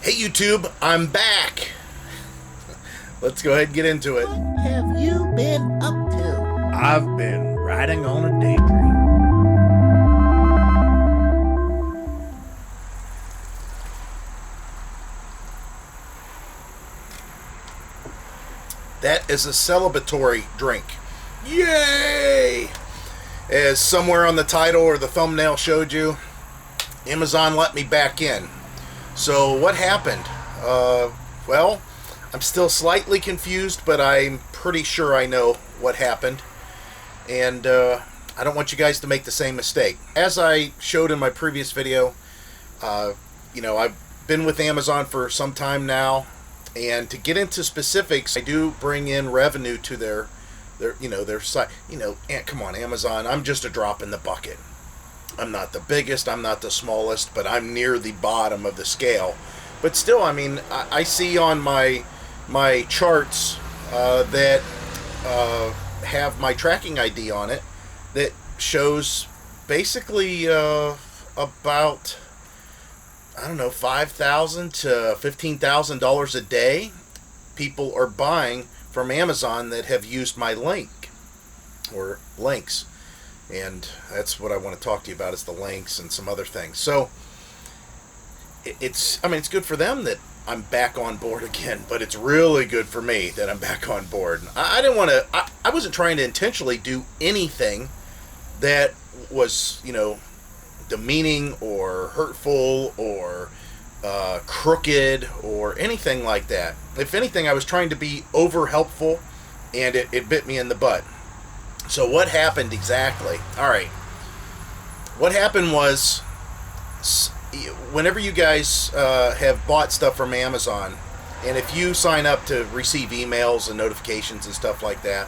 Hey YouTube, I'm back. Let's go ahead and get into it. What have you been up to? I've been riding on a daydream. That is a celebratory drink. Yay! As somewhere on the title or the thumbnail showed you, Amazon let me back in. So what happened? Well, I'm still slightly confused, but I'm pretty sure I know what happened. And I don't want you guys to make the same mistake. As I showed in my previous video, I've been with Amazon for some time now. And to get into specifics, I do bring in revenue to their site. Come on, Amazon, I'm just a drop in the bucket. I'm not the biggest, I'm not the smallest, but I'm near the bottom of the scale. But still, I see on my charts that have my tracking ID on it that shows basically about, I don't know, $5,000 to $15,000 a day people are buying from Amazon that have used my link or links. And that's what I want to talk to you about, is the links and some other things. So it's good for them that I'm back on board again, but it's really good for me that I'm back on board. I wasn't trying to intentionally do anything that was, demeaning or hurtful or crooked or anything like that. If anything, I was trying to be over helpful, and it bit me in the butt. So what happened exactly? All right. What happened was, whenever you guys have bought stuff from Amazon, and if you sign up to receive emails and notifications and stuff like that,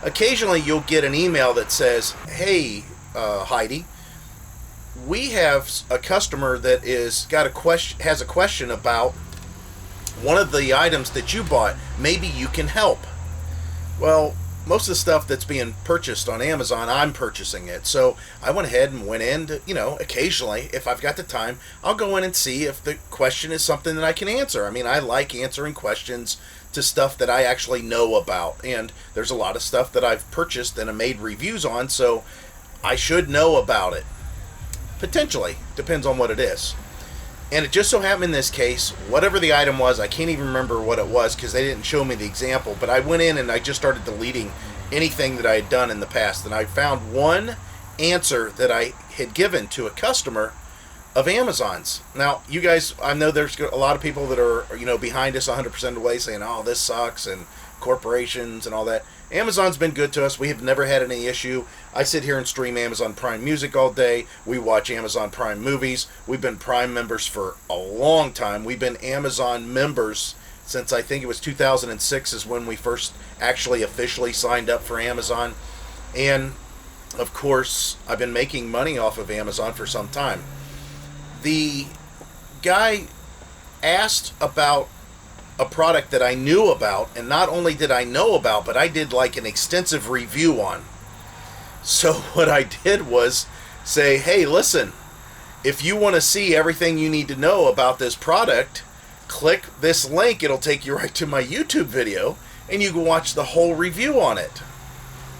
occasionally you'll get an email that says, "Hey, Heidi, we have a customer that has a question about one of the items that you bought. Maybe you can help." Well, most of the stuff that's being purchased on Amazon, I'm purchasing it. So I went ahead and went in to, occasionally, if I've got the time, I'll go in and see if the question is something that I can answer. I like answering questions to stuff that I actually know about. And there's a lot of stuff that I've purchased and have made reviews on, so I should know about it. Potentially. Depends on what it is. And it just so happened in this case, whatever the item was, I can't even remember what it was because they didn't show me the example, but I went in and I just started deleting anything that I had done in the past, and I found one answer that I had given to a customer of Amazon's. Now, you guys, I know there's a lot of people that are, behind us 100% of the way saying, "Oh, this sucks," and corporations and all that. Amazon's been good to us. We have never had any issue. I sit here and stream Amazon Prime Music all day. We watch Amazon Prime movies. We've been Prime members for a long time. We've been Amazon members since I think it was 2006 is when we first actually officially signed up for Amazon. And, of course, I've been making money off of Amazon for some time. The guy asked about a product that I knew about, and not only did I know about, but I did like an extensive review on. So what I did was say, "Hey, listen, if you want to see everything you need to know about this product, click this link. It'll take you right to my YouTube video, and you can watch the whole review on it."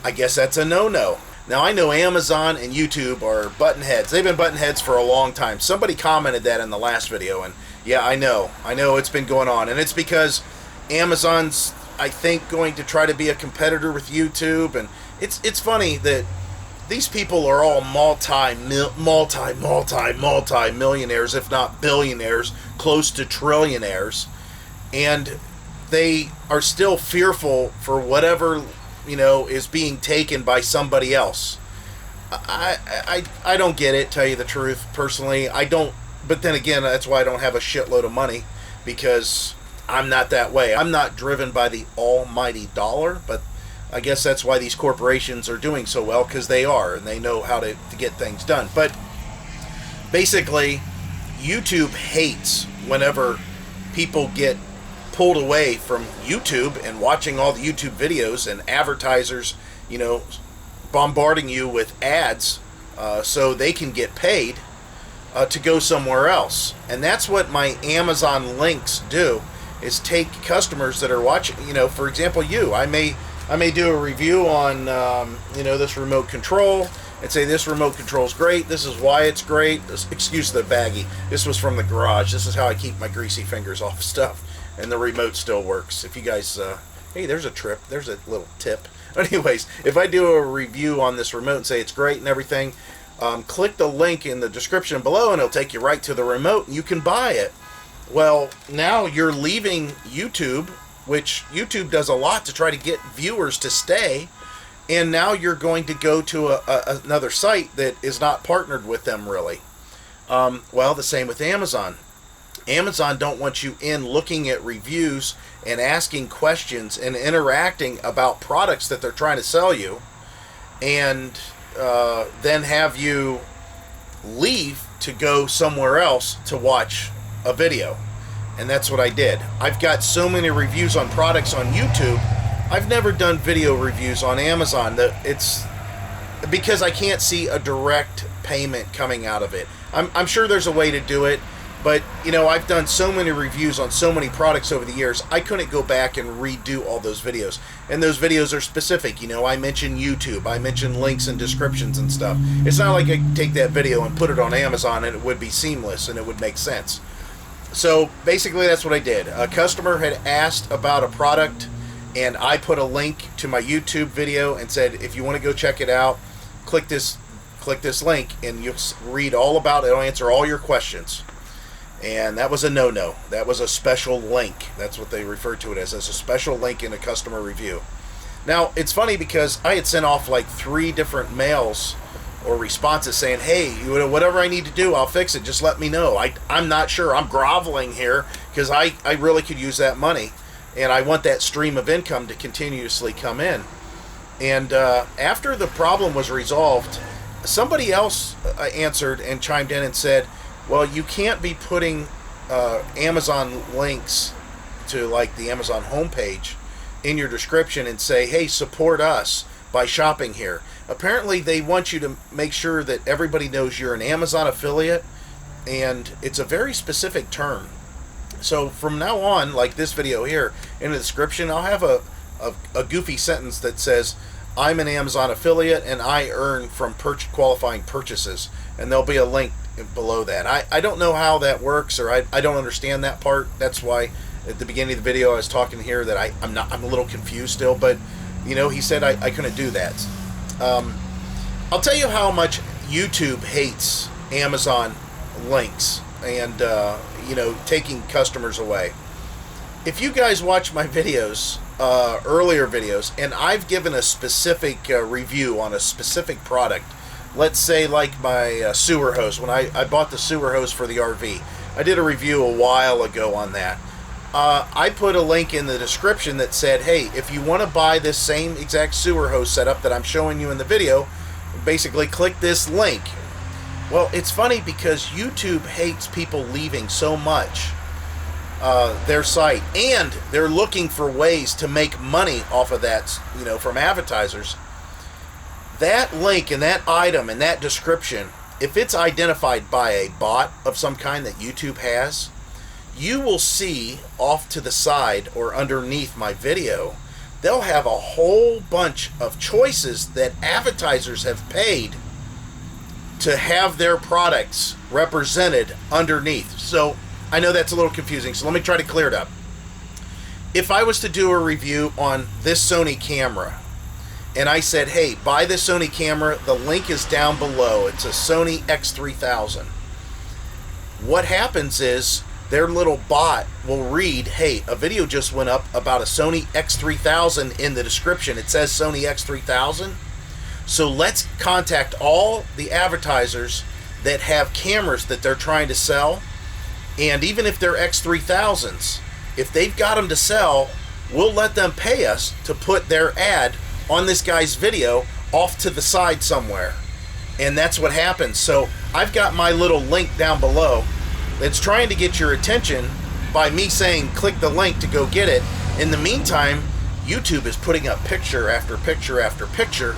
I guess that's a no-no. Now, I know Amazon and YouTube are button heads. They've been button heads for a long time. Somebody commented that in the last video, and yeah, I know it's been going on, and it's because Amazon's, I think, going to try to be a competitor with YouTube, and it's funny that these people are all multi-millionaires, if not billionaires, close to trillionaires, and they are still fearful for whatever, is being taken by somebody else. I don't get it, tell you the truth, personally. I don't. But then again, that's why I don't have a shitload of money, because I'm not that way. I'm not driven by the almighty dollar, but I guess that's why these corporations are doing so well, because they are, and they know how to get things done. But basically, YouTube hates whenever people get pulled away from YouTube and watching all the YouTube videos and advertisers, bombarding you with ads so they can get paid. to go somewhere else. And that's what my Amazon links do, is take customers that are watching, for example, I may do a review on, this remote control and say this remote control is great. This is why it's great. Excuse the baggie. This was from the garage. This is how I keep my greasy fingers off stuff. And the remote still works. If you guys, hey, there's a little tip. Anyways, if I do a review on this remote and say it's great and everything, click the link in the description below and it'll take you right to the remote and you can buy it. Well, now you're leaving YouTube, which YouTube does a lot to try to get viewers to stay, and now you're going to go to another site that is not partnered with them really. Well, the same with Amazon. Amazon don't want you in looking at reviews and asking questions and interacting about products that they're trying to sell you, and then have you leave to go somewhere else to watch a video. And that's what I did. I've got so many reviews on products on YouTube. I've never done video reviews on Amazon. It's because I can't see a direct payment coming out of it. I'm sure there's a way to do it, but I've done so many reviews on so many products over the years, I couldn't go back and redo all those videos. And those videos are specific. I mentioned YouTube, I mentioned links and descriptions and stuff. It's not like I could take that video and put it on Amazon and it would be seamless and it would make sense. So basically that's what I did. A customer had asked about a product and I put a link to my YouTube video and said, if you want to go check it out, click this link and you'll read all about it. It'll answer all your questions. And that was a no-no. That was a special link. That's what they referred to it as a special link in a customer review. Now, it's funny because I had sent off like 3 different mails or responses saying, hey, whatever I need to do, I'll fix it. Just let me know. I'm not sure. I'm groveling here because I really could use that money. And I want that stream of income to continuously come in. And after the problem was resolved, somebody else answered and chimed in and said, well, you can't be putting Amazon links to like the Amazon homepage in your description and say, hey, support us by shopping here. Apparently they want you to make sure that everybody knows you're an Amazon affiliate, and it's a very specific term. So from now on, like this video here, in the description I'll have a goofy sentence that says, I'm an Amazon affiliate and I earn from qualifying purchases, and there'll be a link below that. I don't know how that works, or I don't understand that part. That's why at the beginning of the video I was talking here that I'm a little confused still, but he said I couldn't do that. I'll tell you how much YouTube hates Amazon links and taking customers away. If you guys watch my videos, earlier videos, and I've given a specific review on a specific product, let's say like my sewer hose. When I bought the sewer hose for the RV, I did a review a while ago on that. I put a link in the description that said, hey, if you want to buy this same exact sewer hose setup that I'm showing you in the video, basically click this link. Well, it's funny because YouTube hates people leaving so much their site, and they're looking for ways to make money off of that, from advertisers. That link and that item and that description, if it's identified by a bot of some kind that YouTube has, you will see off to the side or underneath my video, they'll have a whole bunch of choices that advertisers have paid to have their products represented underneath. So I know that's a little confusing, so let me try to clear it up. If I was to do a review on this Sony camera, and I said, hey, buy this Sony camera, the link is down below, it's a Sony X3000. What happens is their little bot will read, hey, a video just went up about a Sony X3000 in the description. It says Sony X3000. So let's contact all the advertisers that have cameras that they're trying to sell. And even if they're X3000s, if they've got them to sell, we'll let them pay us to put their ad on this guy's video off to the side somewhere. And that's what happens. So I've got my little link down below that's trying to get your attention by me saying click the link to go get it. In the meantime, YouTube is putting up picture after picture after picture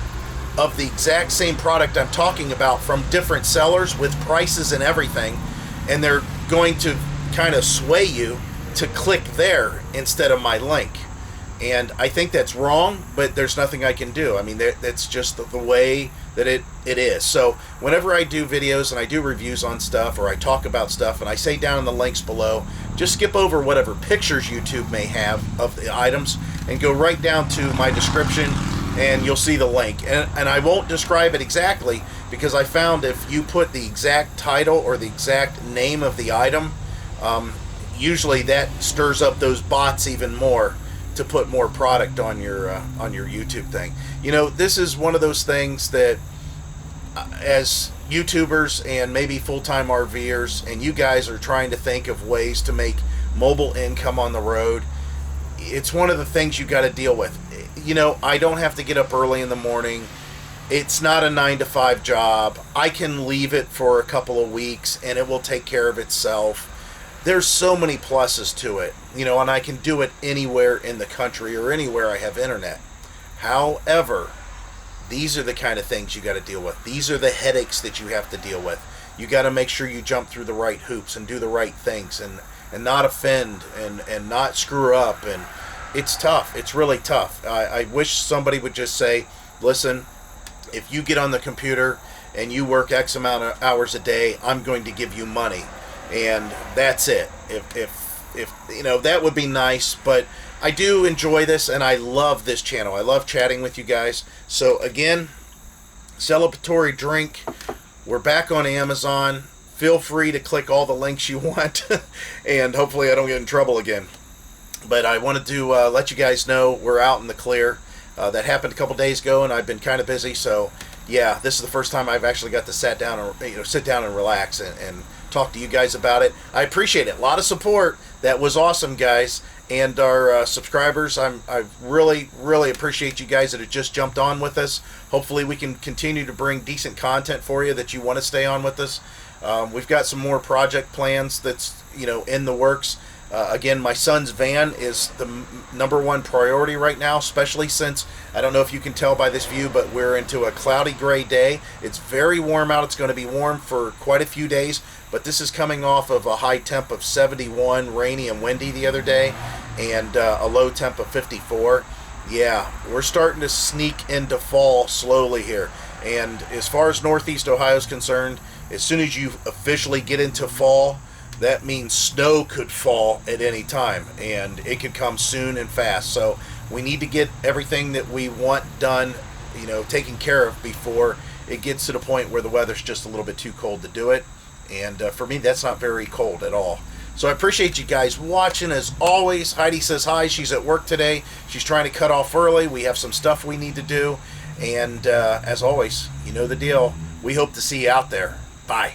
of the exact same product I'm talking about from different sellers with prices and everything, and they're going to kind of sway you to click there instead of my link. And I think that's wrong, but there's nothing I can do. I mean, that's just the way that it is. So whenever I do videos and I do reviews on stuff, or I talk about stuff, and I say down in the links below, just skip over whatever pictures YouTube may have of the items and go right down to my description, and you'll see the link. And I won't describe it exactly, because I found if you put the exact title or the exact name of the item, usually that stirs up those bots even more to put more product on your YouTube thing. You know, this is one of those things that as YouTubers and maybe full-time RVers, and you guys are trying to think of ways to make mobile income on the road, it's one of the things you got to deal with. You know, I don't have to get up early in the morning. It's not a 9-to-5 job. I can leave it for a couple of weeks and it will take care of itself. There's so many pluses to it, you know, and I can do it anywhere in the country or anywhere I have internet. However, these are the kind of things you got to deal with. These are the headaches that you have to deal with. You got to make sure you jump through the right hoops and do the right things, and not offend and not screw up. And it's tough. It's really tough. I wish somebody would just say, listen, if you get on the computer and you work X amount of hours a day, I'm going to give you money. And that's it. If you know, that would be nice. But I do enjoy this, and I love this channel. I love chatting with you guys. So again, celebratory drink. We're back on Amazon. Feel free to click all the links you want, and hopefully I don't get in trouble again. But I wanted to let you guys know we're out in the clear. That happened a couple days ago, and I've been kind of busy. So yeah, this is the first time I've actually got to sit down and relax and talk to you guys about it. I appreciate it. A lot of support. That was awesome, guys. And our subscribers, I really appreciate you guys that have just jumped on with us. Hopefully we can continue to bring decent content for you that you want to stay on with us. We've got some more project plans that's, you know, in the works. Again, my son's van is the #1 priority right now, especially since, I don't know if you can tell by this view, but we're into a cloudy gray day. It's very warm out. It's going to be warm for quite a few days, but this is coming off of a high temp of 71, rainy and windy the other day, and a low temp of 54. Yeah, we're starting to sneak into fall slowly here. And as far as Northeast Ohio is concerned, as soon as you officially get into fall, that means snow could fall at any time, and it could come soon and fast. So we need to get everything that we want done, you know, taken care of before it gets to the point where the weather's just a little bit too cold to do it. And for me, that's not very cold at all. So I appreciate you guys watching. As always, Heidi says hi. She's at work today. She's trying to cut off early. We have some stuff we need to do. And as always, you know the deal. We hope to see you out there. Bye.